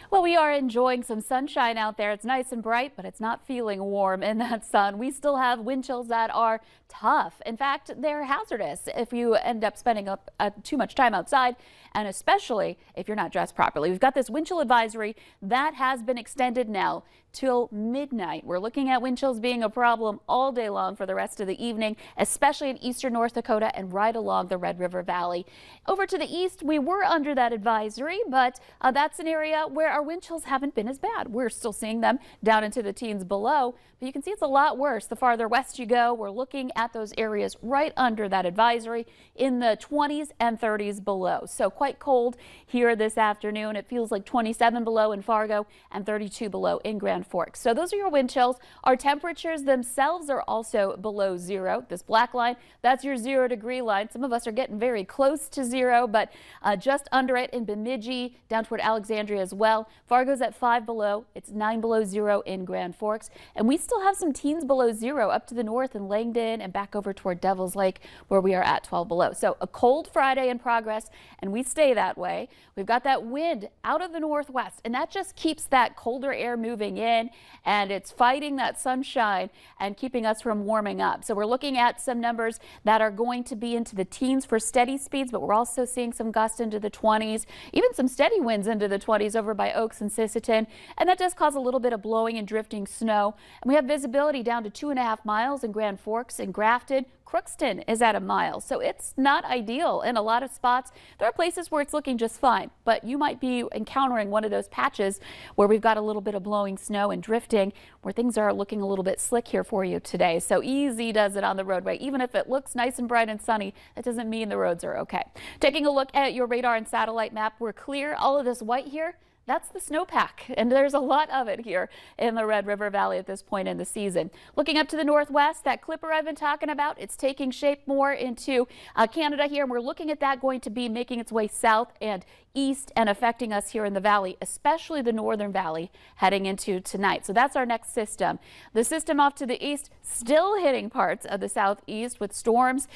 Well, we are enjoying some sunshine out there. It's nice and bright, but it's not feeling warm in that sun. We still have wind chills that are tough. In fact, they're hazardous if you end up spending up too much time outside, and especially if you're not dressed properly. We've got this wind chill advisory that has been extended now till midnight. We're looking at wind chills being a problem all day long for the rest of the evening, especially in eastern North Dakota and right along the Red River Valley. Over to the east, we were under that advisory, but that's an area where our wind chills haven't been as bad. We're still seeing them down into the teens below, but you can see it's a lot worse the farther west you go. We're looking at those areas right under that advisory in the 20s and 30s below. So quite cold here this afternoon. It feels like 27 below in Fargo and 32 below in Grand Forks. So those are your wind chills. Our temperatures themselves are also below zero. This black line, that's your 0-degree line. Some of us are getting very close to zero, but just under it in Bemidji, down toward Alexandria as well. Fargo's at 5 below. It's 9 below zero in Grand Forks. And we still have some teens below zero up to the north in Langdon and back over toward Devil's Lake, where we are at 12 below. So a cold Friday in progress, and we stay that way. We've got that wind out of the northwest, and that just keeps that colder air moving in, and it's fighting that sunshine and keeping us from warming up. So we're looking at some numbers that are going to be into the teens for steady speeds, but we're also seeing some gusts into the 20s, even some steady winds into the 20s over by Oaks and Sisseton, and that does cause a little bit of blowing and drifting snow. And we have visibility down to 2.5 miles in Grand Forks and Grafton. Crookston is at 1 mile, so it's not ideal in a lot of spots. There are places where it's looking just fine, but you might be encountering one of those patches where we've got a little bit of blowing snow and drifting, where things are looking a little bit slick here for you today. So easy does it on the roadway. Even if it looks nice and bright and sunny, that doesn't mean the roads are okay. Taking a look at your radar and satellite map, we're clear. All of this white here, that's the snowpack, and there's a lot of it here in the Red River Valley at this point in the season. Looking up to the northwest, that clipper I've been talking about, it's taking shape more into Canada here, and we're looking at that going to be making its way south and east and affecting us here in the valley, especially the northern valley heading into tonight. So that's our next system. The system off to the east still hitting parts of the southeast with storms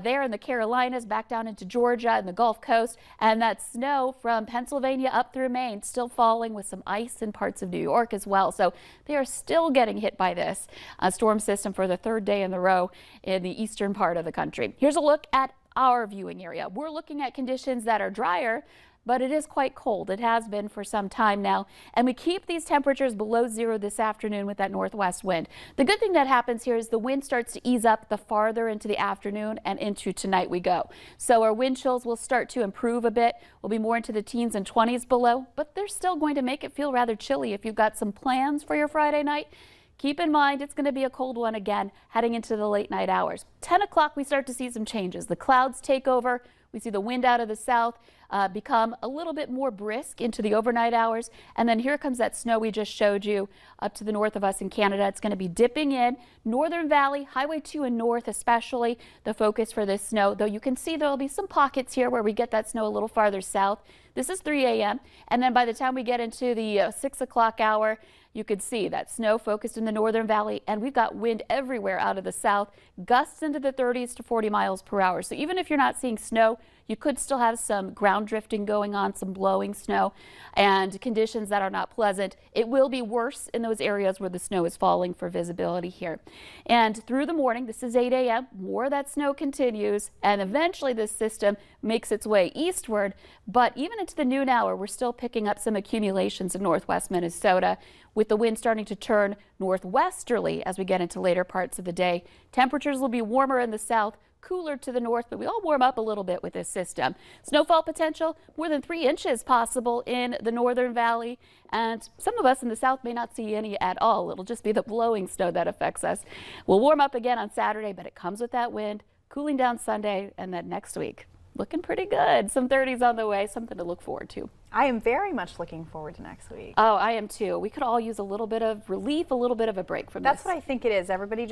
there in the Carolinas, back down into Georgia and the Gulf Coast, and that snow from Pennsylvania up through Maine still falling with some ice in parts of New York as well. So they are still getting hit by this storm system for the third day in a row in the eastern part of the country. Here's a look at our viewing area. We're looking at conditions that are drier, but it is quite cold. It has been for some time now, and we keep these temperatures below zero this afternoon with that northwest wind. The good thing that happens here is the wind starts to ease up the farther into the afternoon and into tonight we go. So our wind chills will start to improve a bit. We'll be more into the teens and 20s below, but they're still going to make it feel rather chilly. If you've got some plans for your Friday night, keep in mind it's going to be a cold one again heading into the late night hours. 10 o'clock we start to see some changes. The clouds take over. We see the wind out of the south become a little bit more brisk into the overnight hours. And then here comes that snow we just showed you up to the north of us in Canada. It's going to be dipping in. Northern Valley, Highway 2 and north especially, the focus for this snow. Though you can see there'll be some pockets here where we get that snow a little farther south. This is 3 a.m. And then by the time we get into the 6 o'clock hour, you could see that snow focused in the Northern Valley, and we've got wind everywhere out of the south, gusts into the 30s to 40 miles per hour. So even if you're not seeing snow, you could still have some ground drifting going on, some blowing snow, and conditions that are not pleasant. It will be worse in those areas where the snow is falling for visibility here. And through the morning, this is 8 a.m., more of that snow continues, and eventually this system makes its way eastward. But even into the noon hour, we're still picking up some accumulations in northwest Minnesota, with the wind starting to turn northwesterly as we get into later parts of the day. Temperatures will be warmer in the south, cooler to the north, but we all warm up a little bit with this system. Snowfall potential, more than 3 inches possible in the Northern Valley, and some of us in the south may not see any at all. It'll just be the blowing snow that affects us. We'll warm up again on Saturday, but it comes with that wind, cooling down Sunday, and then next week looking pretty good. Some 30s on the way, something to look forward to. I am very much looking forward to next week. Oh, I am too. We could all use a little bit of relief, a little bit of a break from this. That's what I think it is. Everybody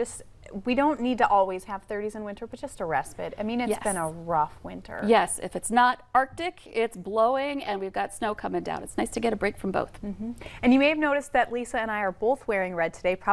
we don't need to always have 30s in winter, but just a respite. I mean, it's been a rough winter. Yes, if it's not Arctic, it's blowing and we've got snow coming down. It's nice to get a break from both. And you may have noticed that Lisa and I are both wearing red today. Probably